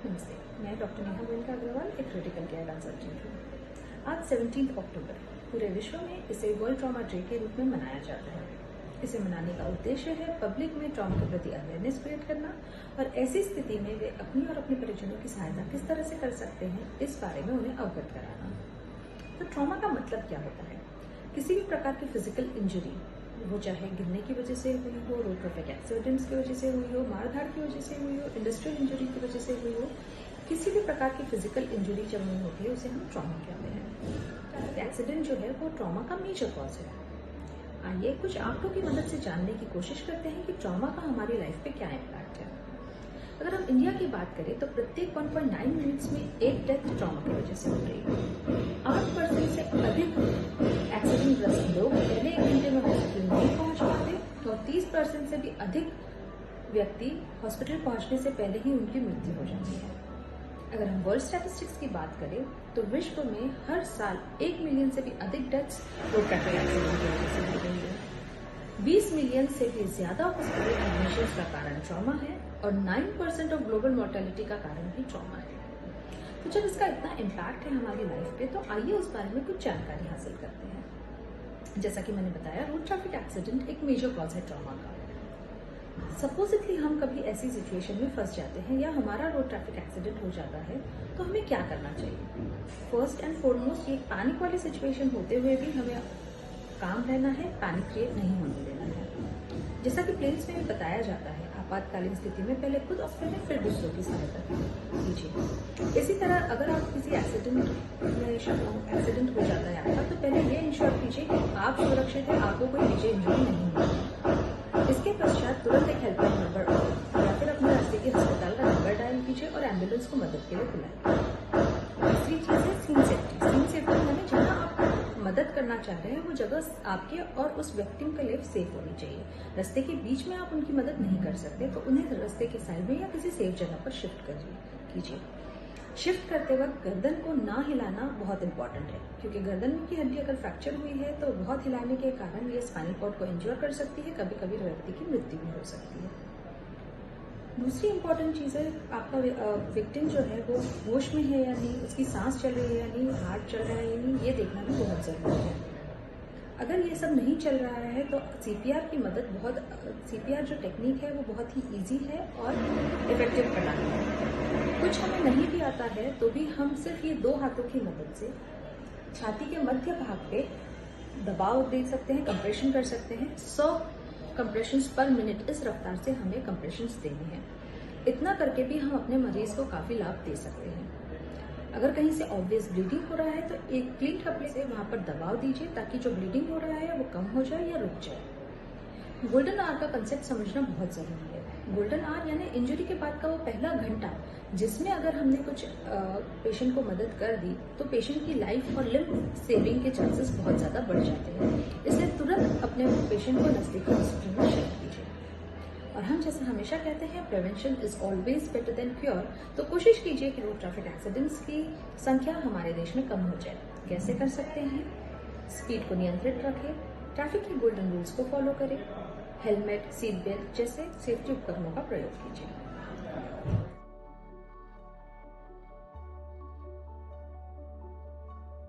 नमस्ते, मैं डॉक्टर नेहा गोयनका अग्रवाल, एक क्रिटिकल केयर कंसल्टेंट हूँ। आज 17 अक्टूबर पूरे विश्व में इसे वर्ल्ड ट्रॉमा डे के रूप में मनाया जाता है। इसे मनाने का उद्देश्य है पब्लिक में ट्रॉमा के प्रति अवेयरनेस क्रिएट करना और ऐसी स्थिति में वे अपनी और अपने परिजनों की सहायता किस तरह से कर सकते हैं, इस बारे में उन्हें अवगत कराना। तो ट्रॉमा का मतलब क्या होता है? किसी भी प्रकार की फिजिकल इंजरी, वो चाहे गिरने की वजह से हुई हो, रोड ट्रैफिक एक्सीडेंट्स की वजह से हुई हो, मारधाड़ की वजह से हुई हो, इंडस्ट्रियल इंजरी की वजह से हुई हो, किसी भी प्रकार की फिजिकल इंजरी जब हुई होती है उसे हम ट्रॉमा कहते हैं। एक्सीडेंट जो है वो ट्रॉमा का मेजर कॉज है। आइए कुछ आंकड़ों की मदद से जानने की कोशिश करते हैं कि ट्रॉमा का हमारी लाइफ पे क्या इम्पैक्ट है। अगर हम इंडिया की बात करें तो प्रत्येक 1.9 मिनट्स में एक डेथ ट्रॉमा की वजह से हो रही है। 8% से अधिक एक्सीडेंट ग्रस्त लोग पहले 1 घंटे में हॉस्पिटल नहीं पहुंच पाते और 30% से भी अधिक व्यक्ति हॉस्पिटल पहुंचने से पहले ही उनकी मृत्यु हो जाती है। अगर हम वर्ल्ड स्टैटिस्टिक्स की बात करें तो विश्व में हर साल 1 मिलियन से भी अधिक डेथ्स रोड ट्रैफिक एक्सीडेंट की वजह से हो रही है। 20 मिलियन से भी ज्यादा हॉस्पिटल एडमिशंस का कारण ट्रॉमा है और 9% ऑफ ग्लोबल मोर्टेलिटी का कारण भी ट्रॉमा है। तो जब इसका इतना इम्पैक्ट है हमारी लाइफ पे, तो आइए उस बारे में कुछ जानकारी हासिल करते हैं। जैसा कि मैंने बताया, रोड ट्रैफिक एक्सीडेंट एक मेजर कॉज है ट्रॉमा का। सपोजिटली हम कभी ऐसी सिचुएशन में फंस जाते हैं या हमारा रोड ट्रैफिक एक्सीडेंट हो जाता है, तो हमें क्या करना चाहिए? फर्स्ट एंड फॉरमोस्ट, ये पैनिक वाली सिचुएशन होते हुए भी हमें काम रहना है, पैनिक क्रिएट नहीं होने देना है। जैसा कि प्लेन्स में भी बताया जाता है, आपातकालीन स्थिति में पहले खुद ऑक्सीजन फिर दूसरों की सहायता कीजिए। इसी तरह अगर आप किसी एक्सीडेंट हो जाता है आपका, तो पहले ये इंश्योर कीजिए कि आप सुरक्षित हैं, आपको कोई मेजर इंजरी नहीं हुई। इसके पश्चात तुरंत एक हेल्पलाइन नंबर या फिर अपने रास्ते के अस्पताल का नंबर डायल कीजिए और एम्बुलेंस को मदद के लिए बुलाएं। तीसरी चीज है सीन सेफ्टी। सीन सेफ्टी यानी जहाँ आप मदद करना चाह रहे हैं वो जगह आपके और उस व्यक्ति के लिए सेफ होनी चाहिए। रास्ते के बीच में आप उनकी मदद नहीं कर सकते, तो उन्हें रास्ते के साइड में या किसी सेफ जगह पर शिफ्ट कीजिए। शिफ्ट करते वक्त गर्दन को ना हिलाना बहुत इंपॉर्टेंट है, क्योंकि गर्दन की हड्डी अगर फ्रैक्चर हुई है तो बहुत हिलाने के कारण ये स्पाइनल कॉर्ड को इंज्योर कर सकती है, कभी कभी व्यक्ति की मृत्यु भी हो सकती है। दूसरी इंपॉर्टेंट चीज है, आपका विक्टिम जो है वो होश में है या नहीं, उसकी सांस चल रही है या नहीं, हार्ट चल रहा है या नहीं, ये देखना भी बहुत जरूरी है। अगर ये सब नहीं चल रहा है तो सीपीआर की मदद सीपीआर जो टेक्निक है वो बहुत ही इजी है और इफेक्टिव प्रणाली है। कुछ हमें नहीं भी आता है तो भी हम सिर्फ ये 2 हाथों की मदद से छाती के मध्य भाग पे दबाव दे सकते हैं, कंप्रेशन कर सकते हैं। 100 कंप्रेशंस पर मिनट, इस रफ्तार से हमें कंप्रेशंस देनी है। इतना करके भी हम अपने मरीज को काफी लाभ दे सकते हैं। अगर कहीं से ऑब्वियस ब्लीडिंग हो रहा है तो एक क्लीन कपड़े से वहां पर दबाव दीजिए ताकि जो ब्लीडिंग हो रहा है वो कम हो जाए या रुक जाए। गोल्डन आवर का कंसेप्ट समझना बहुत जरूरी है। गोल्डन आवर यानी इंजरी के बाद का वो पहला घंटा जिसमें अगर हमने कुछ पेशेंट को मदद कर दी तो पेशेंट की लाइफ और लिम्ब सेविंग के चांसेस बहुत ज्यादा बढ़ जाते हैं। इसलिए तुरंत अपने पेशेंट को नजदीकी हॉस्पिटल में शिफ्ट कीजिए। और हम जैसे हमेशा कहते हैं, prevention is always better than cure. तो कोशिश कीजिए कि रोड ट्रैफिक एक्सीडेंट्स की संख्या हमारे देश में कम हो जाए। कैसे कर सकते हैं? स्पीड को नियंत्रित रखें, ट्रैफिक के गोल्डन रूल्स को फॉलो करें, हेलमेट, सीट बेल्ट जैसे सेफ्टी उपकरणों का प्रयोग कीजिए।